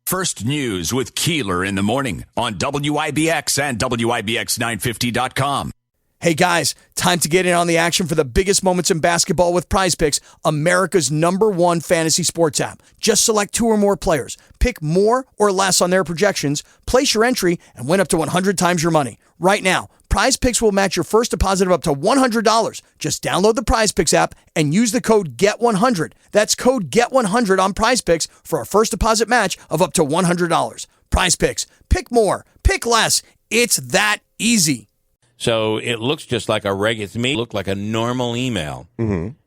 First News with Keeler in the morning on WIBX and WIBX950.com. Hey guys, time to get in on the action for the biggest moments in basketball with Prize Picks, America's #1 fantasy sports app. Just select 2 or more players, pick more or less on their projections, place your entry, and win up to 100 times your money. Right now, Prize Picks will match your first deposit of up to $100. Just download the Prize Picks app and use the code GET100. That's code GET100 on Prize Picks for a first deposit match of up to $100. Prize Picks. Pick more. Pick less. It's that easy. So it looks just like it may look like a normal email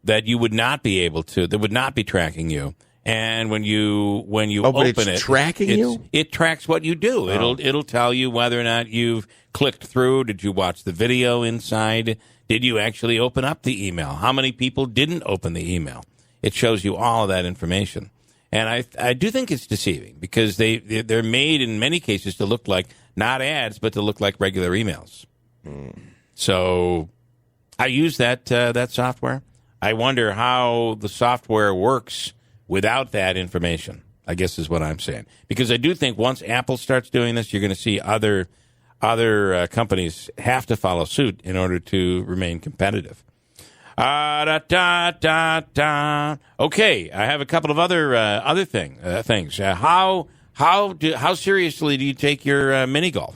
that you would not be able to, that would not be tracking you. And when you open it, tracking you? It tracks what you do. Oh. It'll tell you whether or not you've clicked through. Did you watch the video inside? Did you actually open up the email? How many people didn't open the email? It shows you all of that information. And I do think it's deceiving because they're made in many cases to look like not ads, but to look like regular emails. So I use that software. I wonder how the software works without that information, I guess is what I'm saying. Because I do think once Apple starts doing this, you're going to see other companies have to follow suit in order to remain competitive. Okay, I have a couple of other things. How seriously do you take your mini golf?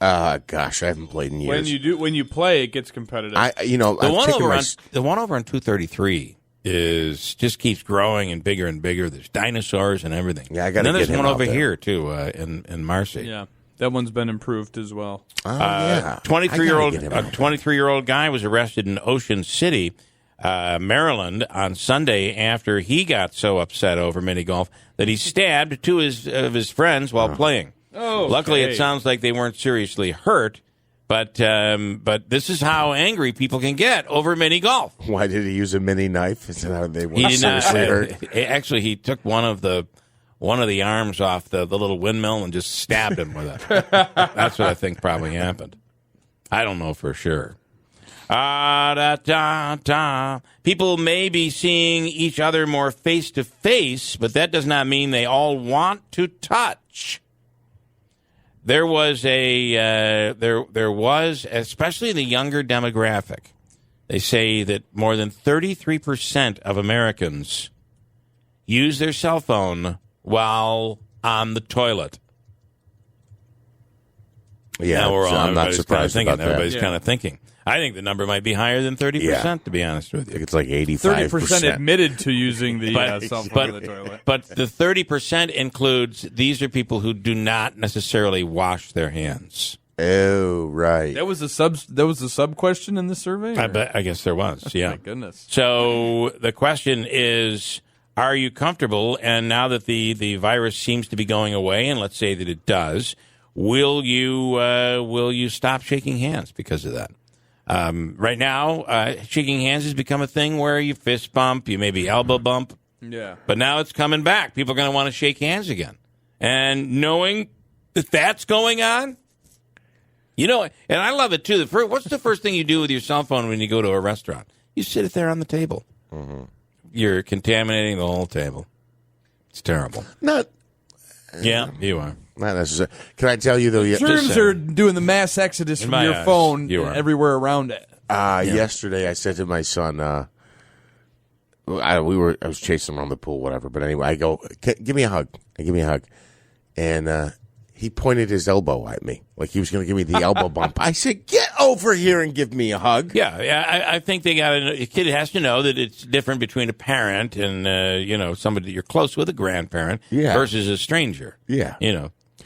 Gosh, I haven't played in years. When you play, it gets competitive. The one over on 233 just keeps growing and bigger. There's dinosaurs and everything. Yeah, I got to get him out there. And then there's one over here too in Marcy. Yeah, that one's been improved as well. Yeah, 23-year-old guy was arrested in Ocean City, Maryland, on Sunday after he got so upset over mini golf that he stabbed 2 of his friends while playing. Oh, luckily, it sounds like they weren't seriously hurt, but this is how angry people can get over mini golf. Why did he use a mini knife? Is that how they weren't seriously hurt? Actually, he took one of the arms off the little windmill and just stabbed him with it. That's what I think probably happened. I don't know for sure. People may be seeing each other more face to face, but that does not mean they all want to touch. There was especially the younger demographic. They say that more than 33% of Americans use their cell phone while on the toilet. Yeah, I'm not surprised about that. Everybody's kind of thinking. I think the number might be higher than 30%, to be honest with you. I think it's like 85%. 30% admitted to using the cell phone in the toilet. But the 30% includes, these are people who do not necessarily wash their hands. Oh, right. That was a sub question in the survey? I guess there was, yeah. My goodness. So the question is, are you comfortable? And now that the virus seems to be going away, and let's say that it does, will you stop shaking hands because of that? Right now, shaking hands has become a thing where you fist bump, you maybe elbow bump. Yeah. But now it's coming back. People are going to want to shake hands again. And knowing that that's going on, and I love it too. What's the first thing you do with your cell phone when you go to a restaurant? You sit it there on the table. Mm-hmm. You're contaminating the whole table. It's terrible. Yeah, you are. Not necessarily. Can I tell you, though? Germs are doing the mass exodus from your phone everywhere around it. Yesterday, I said to my son, I was chasing him around the pool, whatever. But anyway, I go, give me a hug. And he pointed his elbow at me like he was going to give me the elbow bump. I said, get over here and give me a hug. Yeah. I think a kid has to know that it's different between a parent and, somebody that you're close with, a grandparent, versus a stranger. Yeah.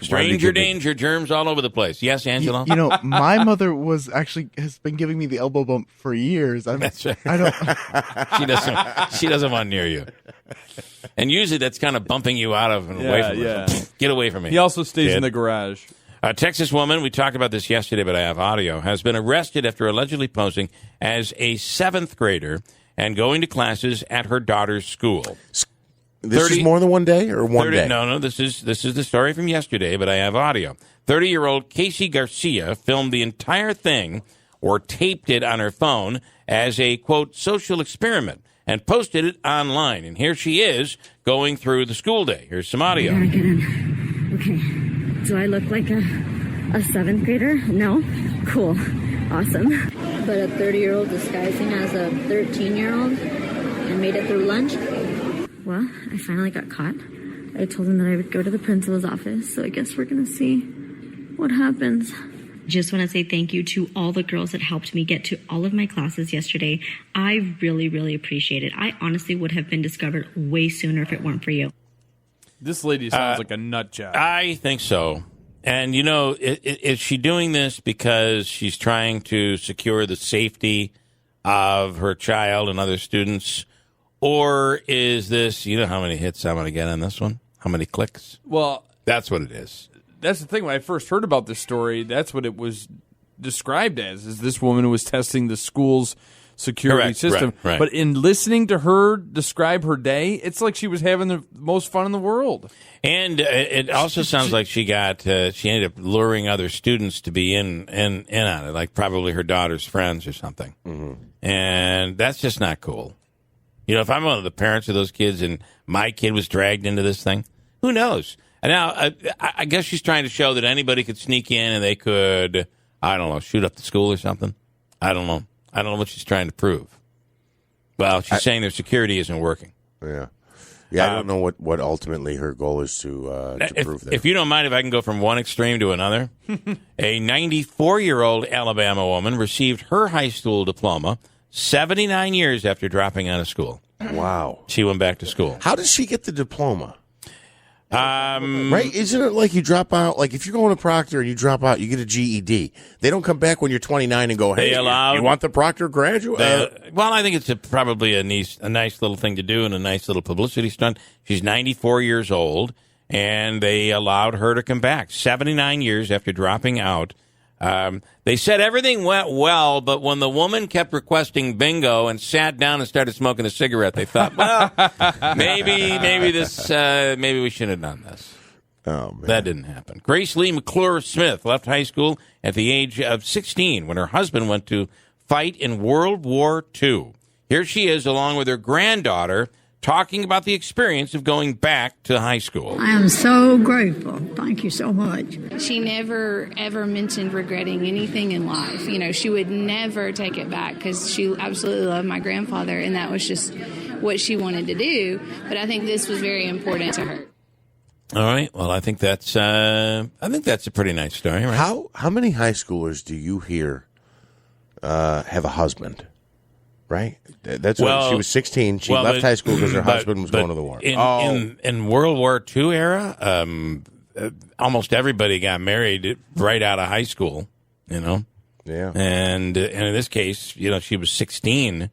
Stranger danger, germs all over the place. Yes, Angela? My mother has been giving me the elbow bump for years. That's right. I don't. She doesn't want near you. And usually that's kind of bumping you out of and away from her. Get away from me. He also stays in the garage. A Texas woman, we talked about this yesterday, but I have audio, has been arrested after allegedly posing as a 7th grader and going to classes at her daughter's school. This is more than one day or one day? No. This is the story from yesterday, but I have audio. 30-year-old Casey Garcia filmed the entire thing or taped it on her phone as a, quote, social experiment and posted it online. And here she is going through the school day. Here's some audio. I gotta get in. Okay. Do I look like a seventh grader? No? Cool. Awesome. But a 30-year-old disguising as a 13-year-old and made it through lunch? Well, I finally got caught. I told him that I would go to the principal's office, so I guess we're going to see what happens. Just want to say thank you to all the girls that helped me get to all of my classes yesterday. I really, really appreciate it. I honestly would have been discovered way sooner if it weren't for you. This lady sounds like a nut job. I think so. And, is she doing this because she's trying to secure the safety of her child and other students? Or is this, how many hits I'm going to get on this one? How many clicks? Well, that's what it is. That's the thing. When I first heard about this story, that's what it was described as, is this woman who was testing the school's security system. Right. But in listening to her describe her day, it's like she was having the most fun in the world. And it also sounds like she ended up luring other students to be in on it, like probably her daughter's friends or something. Mm-hmm. And that's just not cool. If I'm one of the parents of those kids and my kid was dragged into this thing, who knows? And now, I guess she's trying to show that anybody could sneak in and they could, I don't know, shoot up the school or something. I don't know what she's trying to prove. Well, she's saying their security isn't working. Yeah. Yeah, I don't know what ultimately her goal is to prove that. If you don't mind, if I can go from one extreme to another. A 94-year-old Alabama woman received her high school diploma 79 years after dropping out of school. Wow. She went back to school. How does she get the diploma? Right? Isn't it like you drop out? Like if you're going to Proctor and you drop out, you get a GED. They don't come back when you're 29 and go, hey, you want the Proctor graduate? Well, I think it's probably a nice little thing to do and a nice little publicity stunt. She's 94 years old, and they allowed her to come back 79 years after dropping out. They said everything went well, but when the woman kept requesting bingo and sat down and started smoking a cigarette, they thought, well, maybe we shouldn't have done this. Oh, man. That didn't happen. Grace Lee McClure Smith left high school at the age of 16 when her husband went to fight in World War II. Here she is, along with her granddaughter, talking about the experience of going back to high school. I am so grateful. Thank you so much. She never, ever mentioned regretting anything in life. She would never take it back because she absolutely loved my grandfather, and that was just what she wanted to do. But I think this was very important to her. All right. Well, I think that's a pretty nice story, right? How many high schoolers do you hear have a husband? Right? That's when she was 16. She left high school because her husband was going to the war. In World War II era, almost everybody got married right out of high school, Yeah. And in this case, she was 16,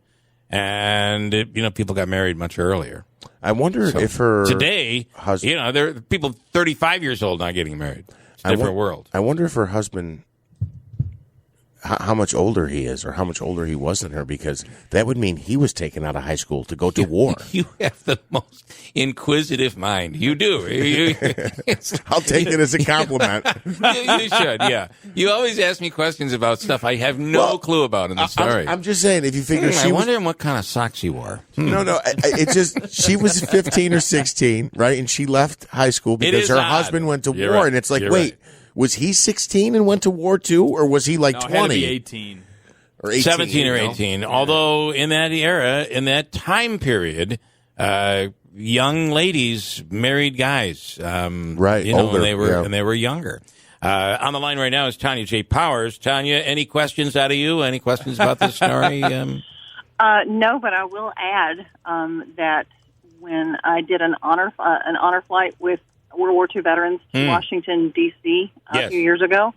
and, people got married much earlier. I wonder if her... Today, there are people 35 years old not getting married. It's a different world. I wonder if her husband... how much older he is or how much older he was than her, because that would mean he was taken out of high school to go to war. You have the most inquisitive mind. You do. I'll take it as a compliment. You should, yeah. You always ask me questions about stuff I have no clue about in the story. I'm just saying, if you figure I wonder what kind of socks she wore. No, it's just, she was 15 or 16, right? And she left high school because her husband went to war. Right. And it's like, wait. Right. Was he 16 and went to war too, or was he like 20? Had to be 18. Or 18, 17 or 18. Although in that era, in that time period, young ladies married guys. Right, older, when they were younger. On the line right now is Tanya J. Powers. Tanya, any questions out of you? Any questions about this story? No, but I will add that when I did an honor flight with World War II veterans to Washington, D.C. A few years ago,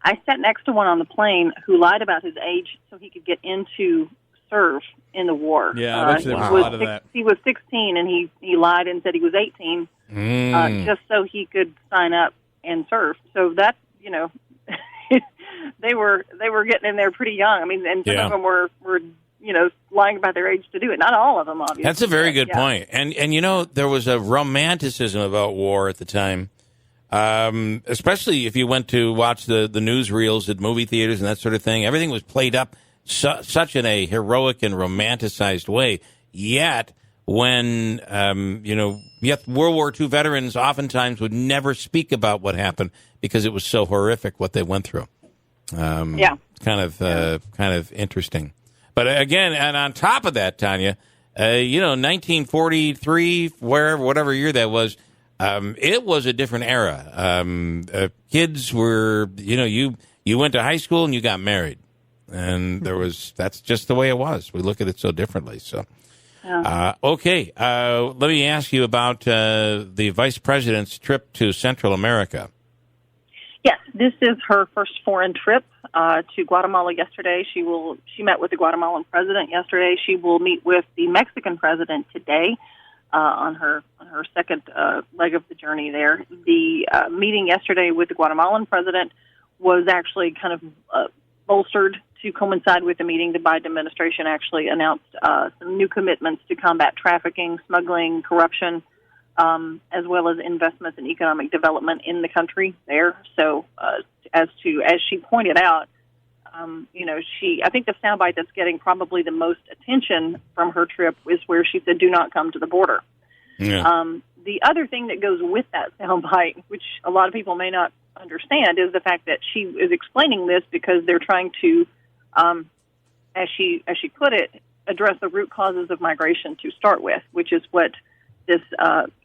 I sat next to one on the plane who lied about his age so he could get into serve in the war. Yeah, I bet there was a lot of that. He was 16, and he lied and said he was 18 just so he could sign up and serve. So that, they were getting in there pretty young. I mean, and some of them were lying about their age to do it. Not all of them, obviously. That's a very good point. And there was a romanticism about war at the time, especially if you went to watch the newsreels at movie theaters and that sort of thing. Everything was played up such in a heroic and romanticized way. yet when, yet World War II veterans oftentimes would never speak about what happened because it was so horrific what they went through. Kind of interesting. But again, and on top of that, Tanya, 1943, whatever year that was, it was a different era. Kids were, you went to high school and you got married. And that's just the way it was. We look at it so differently. So, okay. Let me ask you about the vice president's trip to Central America. Yes, this is her first foreign trip to Guatemala yesterday. She met with the Guatemalan president yesterday. She will meet with the Mexican president today on her second leg of the journey there. The meeting yesterday with the Guatemalan president was actually kind of bolstered to coincide with the meeting. The Biden administration actually announced some new commitments to combat trafficking, smuggling, corruption, as well as investments in economic development in the country there. So, as she pointed out, I think the soundbite that's getting probably the most attention from her trip is where she said, "Do not come to the border." Yeah. The other thing that goes with that soundbite, which a lot of people may not understand, is the fact that she is explaining this because they're trying to, as she put it, address the root causes of migration to start with, which is what this,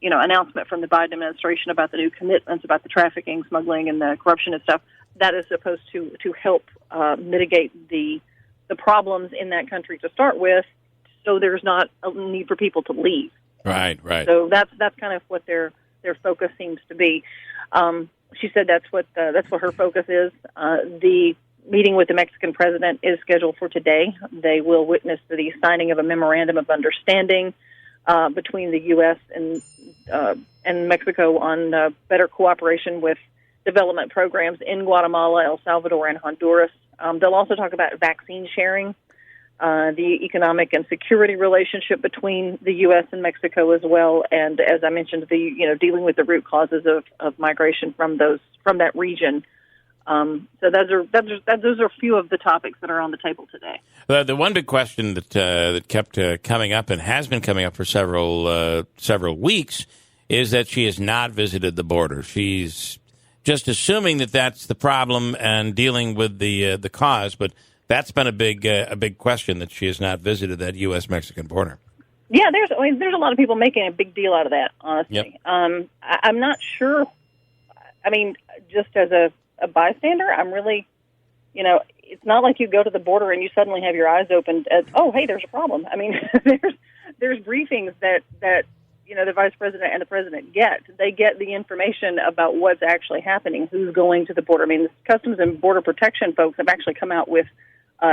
announcement from the Biden administration about the new commitments about the trafficking, smuggling, and the corruption and stuff, that is supposed to help mitigate the problems in that country to start with, so there's not a need for people to leave. Right. So that's kind of what their focus seems to be. She said that's what her focus is. The meeting with the Mexican president is scheduled for today. They will witness the signing of a memorandum of understanding between the U.S. and Mexico on better cooperation with development programs in Guatemala, El Salvador, and Honduras. They'll also talk about vaccine sharing, the economic and security relationship between the U.S. and Mexico as well, and as I mentioned, dealing with the root causes of migration from that region. So those are a few of the topics that are on the table today. The one big question that kept coming up and has been coming up for several weeks is that she has not visited the border. She's just assuming that that's the problem and dealing with the cause, but that's been a big question that she has not visited that U.S.-Mexican border. Yeah, there's a lot of people making a big deal out of that, honestly. Yep. I'm not sure. I mean, just as a bystander, I'm really, it's not like you go to the border and you suddenly have your eyes opened as, oh, hey, there's a problem. I mean, there's briefings that the vice president and the president get. They get the information about what's actually happening, who's going to the border. I mean, the Customs and Border Protection folks have actually come out with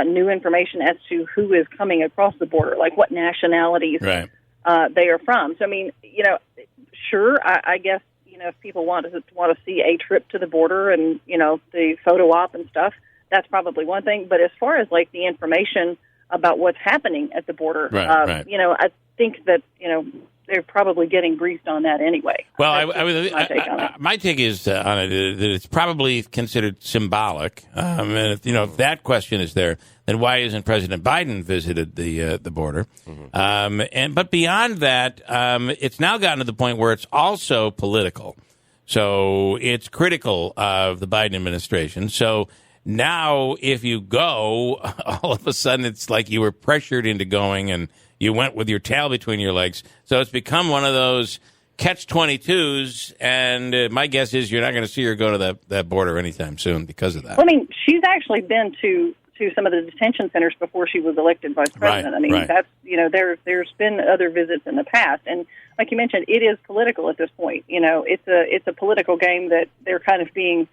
new information as to who is coming across the border, like what nationalities they are from. So, I mean, sure, I guess, if people want to see a trip to the border and, the photo op and stuff, that's probably one thing. But as far as, like, the information about what's happening at the border, I think that, they're probably geting briefed on that anyway. Well, my take is on it that it's probably considered symbolic. And if that question is there, then why isn't President Biden visited the border? Mm-hmm. But beyond that, it's now gotten to the point where it's also political. So it's critical of the Biden administration. So now, if you go, all of a sudden it's like you were pressured into going and you went with your tail between your legs. So it's become one of those catch-22s, and my guess is you're not going to see her go to that border anytime soon because of that. Well, I mean, she's actually been to some of the detention centers before she was elected vice president. That's, there's been other visits in the past. And like you mentioned, it is political at this point. It's a political game that they're kind of being,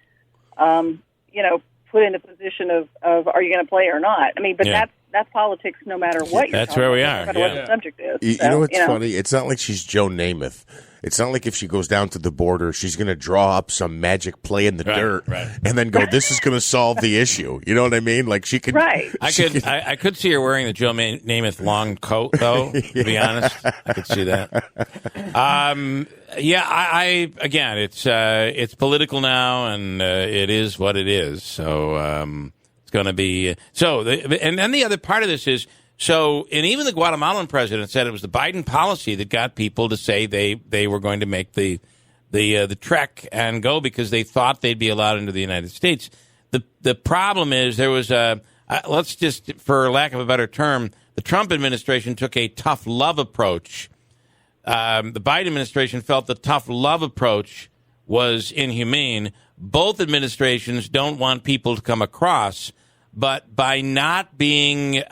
put in a position of are you going to play or not? I mean, but that's politics no matter what you're That's where we are. No matter what the subject is. You know what's funny? It's not like she's Joe Namath. It's not like if she goes down to the border, she's going to draw up some magic play in the dirt and then go, this is going to solve the issue. You know what I mean? Like she could. Right. I could see her wearing the Joe Namath long coat, though, to be honest. I could see that. Again, it's political now, and it is what it is. So it's going to be and then the other part of this is, So, and even the Guatemalan president said it was the Biden policy that got people to say they were going to make the trek and go because they thought they'd be allowed into the United States. The problem is there was let's just, for lack of a better term, the Trump administration took a tough love approach. The Biden administration felt the tough love approach was inhumane. Both administrations don't want people to come across, but by not being,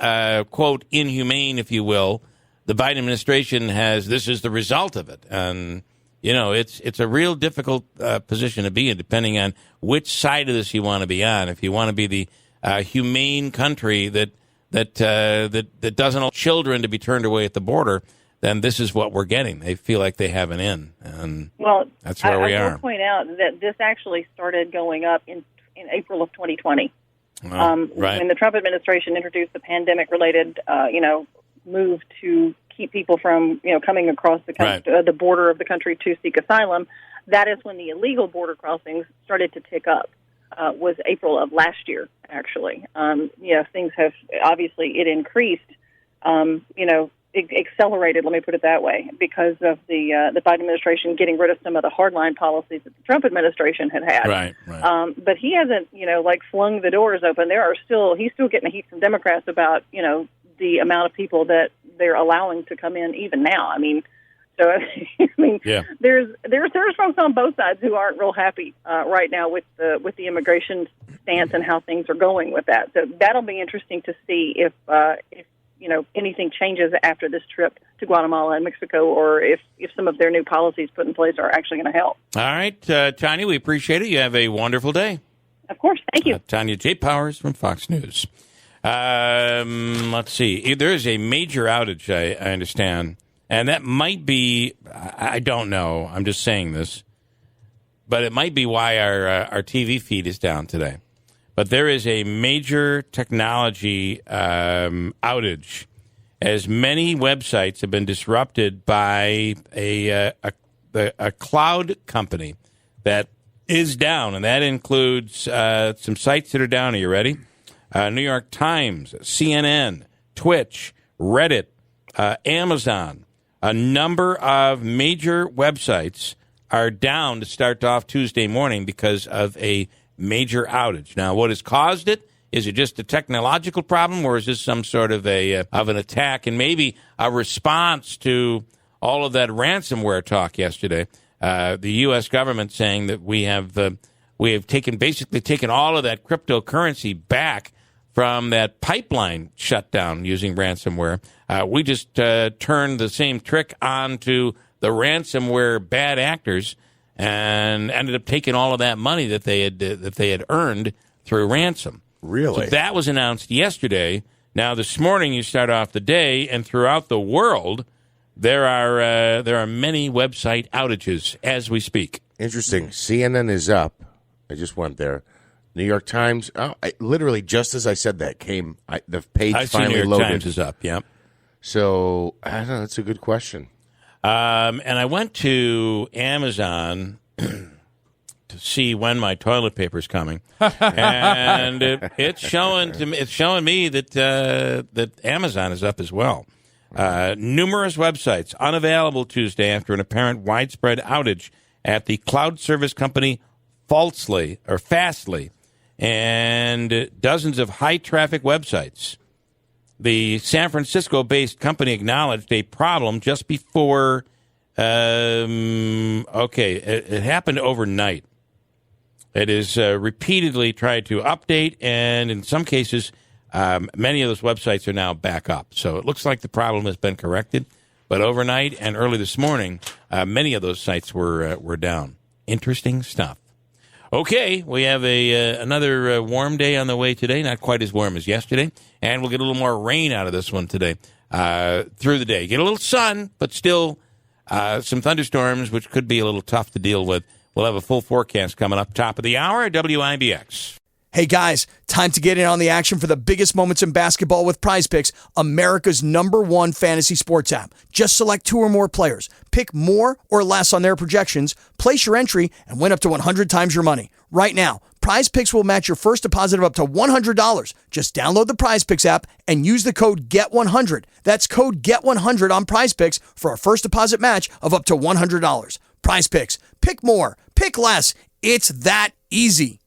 quote, inhumane, if you will, the Biden administration this is the result of it. And, it's a real difficult position to be in, depending on which side of this you want to be on. If you want to be the humane country that doesn't allow children to be turned away at the border, then this is what we're getting. They feel like they have an in, and that's where we are. I will point out that this actually started going up in April of 2020. Right. When the Trump administration introduced the pandemic-related, move to keep people from, coming across the border of the country to seek asylum, that is when the illegal border crossings started to tick up. Was April of last year, actually. Things have, obviously, it increased, accelerated, let me put it that way, because of the Biden administration getting rid of some of the hardline policies that the Trump administration had had. Right. But he hasn't, flung the doors open. He's still getting heat from Democrats about, the amount of people that they're allowing to come in even now. There's folks on both sides who aren't real happy right now with the immigration stance and how things are going with that. So that'll be interesting to see if anything changes after this trip to Guatemala and Mexico, or if some of their new policies put in place are actually going to help. All right, Tanya, we appreciate it. You have a wonderful day. Of course. Thank you. Tanya J. Powers from Fox News. Let's see. There is a major outage, I understand, and that might be, I don't know, I'm just saying this, but it might be why our TV feed is down today. But there is a major technology outage, as many websites have been disrupted by a cloud company that is down, and that includes some sites that are down. Are you ready? New York Times, CNN, Twitch, Reddit, Amazon. A number of major websites are down to start off Tuesday morning because of a major outage. Now, what has caused it? Is it just a technological problem, or is this some sort of an attack and maybe a response to all of that ransomware talk yesterday? The U.S. government saying that we have taken all of that cryptocurrency back from that pipeline shutdown using ransomware. We just turned the same trick on to the ransomware bad actors and ended up taking all of that money that they had earned through ransom. Really? So that was announced yesterday. Now this morning you start off the day, and throughout the world there are many website outages as we speak. Interesting. CNN is up. I just went there. New York Times. Literally just as I said that the page finally loaded. New York Times is up. Yeah. So I don't know. That's a good question. And I went to Amazon to see when my toilet paper is coming, and it's showing me that Amazon is up as well. Numerous websites unavailable Tuesday after an apparent widespread outage at the cloud service company Fastly, and dozens of high-traffic websites. The San Francisco-based company acknowledged a problem just before. It happened overnight. It is repeatedly tried to update, and in some cases, many of those websites are now back up. So it looks like the problem has been corrected. But overnight and early this morning, many of those sites were down. Interesting stuff. Okay, we have another warm day on the way today. Not quite as warm as yesterday, and we'll get a little more rain out of this one today through the day. Get a little sun, but still some thunderstorms, which could be a little tough to deal with. We'll have a full forecast coming up top of the hour at WIBX. Hey guys, time to get in on the action for the biggest moments in basketball with PrizePicks, America's #1 fantasy sports app. Just select 2 or more players, pick more or less on their projections, place your entry, and win up to 100 times your money. Right now, Prize Picks will match your first deposit of up to $100. Just download the Prize Picks app and use the code GET100. That's code GET100 on Prize Picks for a first deposit match of up to $100. Prize Picks. Pick more. Pick less. It's that easy.